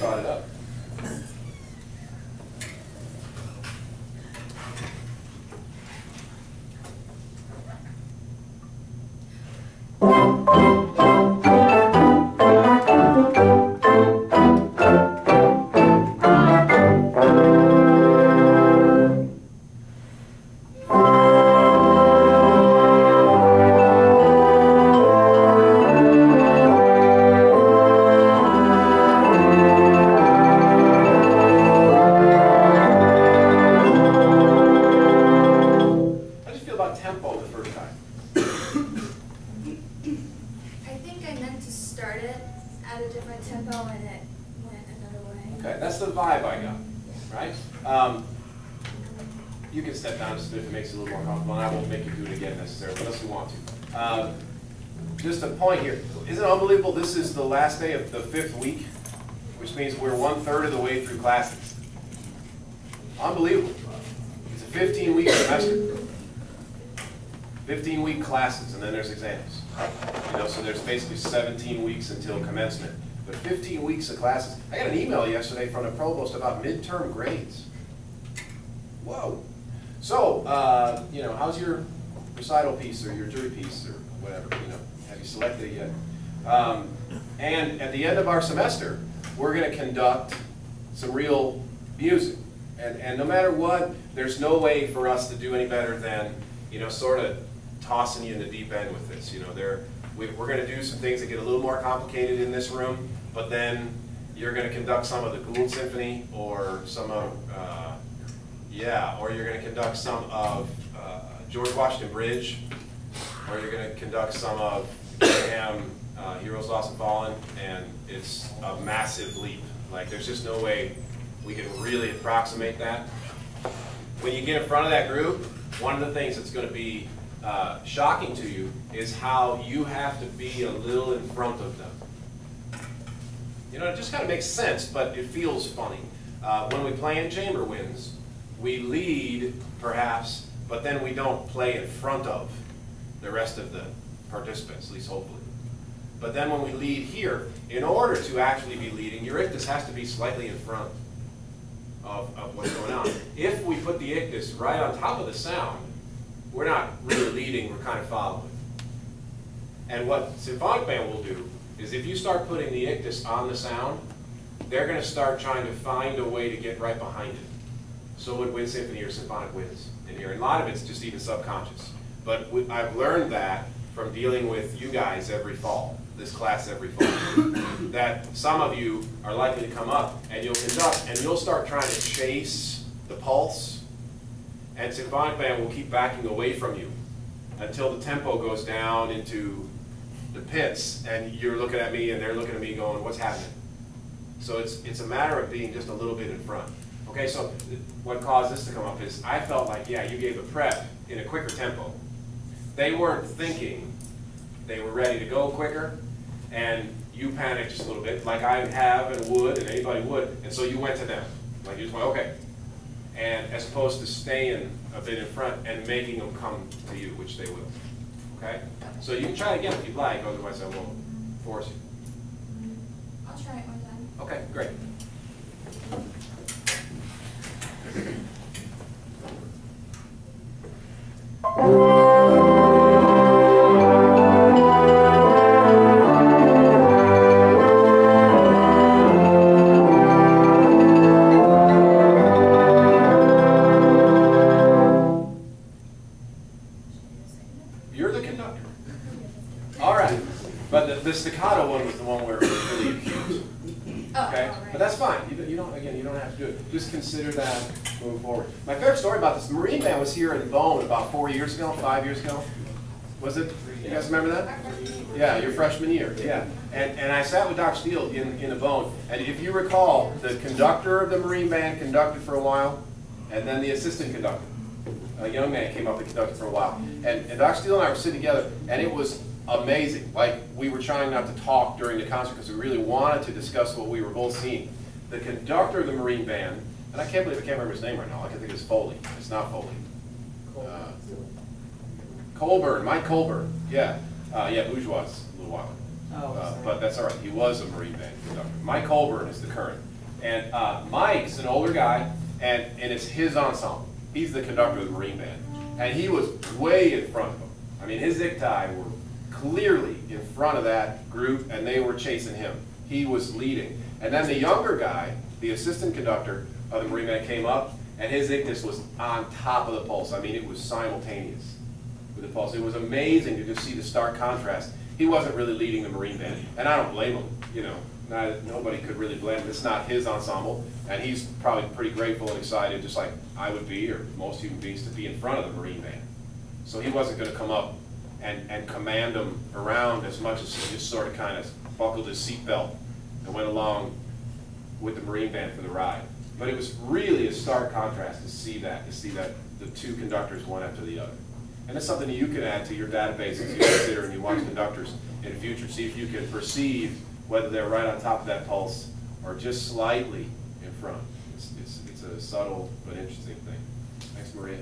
brought it up. You can step down just if it makes it a little more comfortable, and I won't make you do it again necessarily, unless you want to. Just a point here. Isn't it unbelievable? This is the last day of the 5th week, which means we're 1/3 of the way through classes. Unbelievable. It's a 15-week semester. 15-week classes, and then there's exams. You know, so there's basically 17 weeks until commencement. But 15 weeks of classes. I got an email yesterday from the provost about midterm grades. Whoa. So, you know, how's your recital piece or your jury piece or whatever? You know, have you selected it yet? And at the end of our semester, we're going to conduct some real music. And no matter what, there's no way for us to do any better than, you know, sort of tossing you in the deep end with this. You know, we're going to do some things that get a little more complicated in this room, but then you're going to conduct some of the Gould Symphony or some of, or you're going to conduct some of George Washington Bridge, or you're going to conduct some of Heroes Lost and Fallen, and it's a massive leap. Like, there's just no way we can really approximate that. When you get in front of that group, one of the things that's going to be shocking to you is how you have to be a little in front of them. You know, it just kind of makes sense, but it feels funny. When we play in chamber winds, we lead, perhaps, but then we don't play in front of the rest of the participants, at least hopefully. But then when we lead here, in order to actually be leading, your ictus has to be slightly in front of what's going on. If we put the ictus right on top of the sound, we're not really leading, we're kind of following. And what symphonic band will do is if you start putting the ictus on the sound, they're going to start trying to find a way to get right behind it. So would wind symphony or symphonic winds in here. And a lot of it's just even subconscious. But I've learned that from dealing with you guys every fall, this class every fall, that some of you are likely to come up and you'll conduct and you'll start trying to chase the pulse, and symphonic band will keep backing away from you until the tempo goes down into the pits and you're looking at me and they're looking at me going, what's happening? So it's a matter of being just a little bit in front. Okay, so what caused this to come up is I felt like, yeah, you gave the prep in a quicker tempo. They weren't thinking, they were ready to go quicker, and you panicked just a little bit, like I have and would, and anybody would, and so you went to them. Like you just went, okay. And as opposed to staying a bit in front and making them come to you, which they will. Okay? So you can try it again if you'd like, otherwise I won't force you. I'll try it one time. Okay, great. You're the conductor. All right, but the staccato one was the one where it was really acute. Okay, right. but that's fine. You don't have to do it. Just consider that moving forward. My favorite story about this, the Marine Band was here in Bone about 4 years ago, 5 years ago. Was it? You guys remember that? Yeah, your freshman year. Yeah, and I sat with Dr. Steele in the Bone, and if you recall, the conductor of the Marine Band conducted for a while, and then the assistant conductor, a young man, came up and conducted for a while. And Dr. Steele and I were sitting together, and it was amazing. Like, we were trying not to talk during the concert because we really wanted to discuss what we were both seeing. The conductor of the Marine Band, and I can't believe I can't remember his name right now. I can think it's Foley. It's not Foley. Colburn, Mike Colburn. Yeah. Yeah, Bourgeois a little while ago. But that's all right. He was a Marine Band conductor. Mike Colburn is the current. And Mike's an older guy, and it's his ensemble. He's the conductor of the Marine Band. And he was way in front of them. I mean, his Iktai were clearly in front of that group, and they were chasing him. He was leading. And then the younger guy, the assistant conductor of the Marine Band, came up, and his Ictus was on top of the pulse. I mean, it was simultaneous with the pulse. It was amazing to just see the stark contrast. He wasn't really leading the Marine Band, and I don't blame him. You know, nobody could really blame him. It's not his ensemble, and he's probably pretty grateful and excited, just like I would be, or most human beings, to be in front of the Marine Band. So he wasn't going to come up and command them around as much as he just sort of kind of buckled his seatbelt and went along with the Marine Band for the ride. But it was really a stark contrast to see that the two conductors one after the other. And it's something that you can add to your database as you consider and you watch conductors in the future. See if you can perceive whether they're right on top of that pulse or just slightly in front. It's a subtle but interesting thing. Thanks, Maria.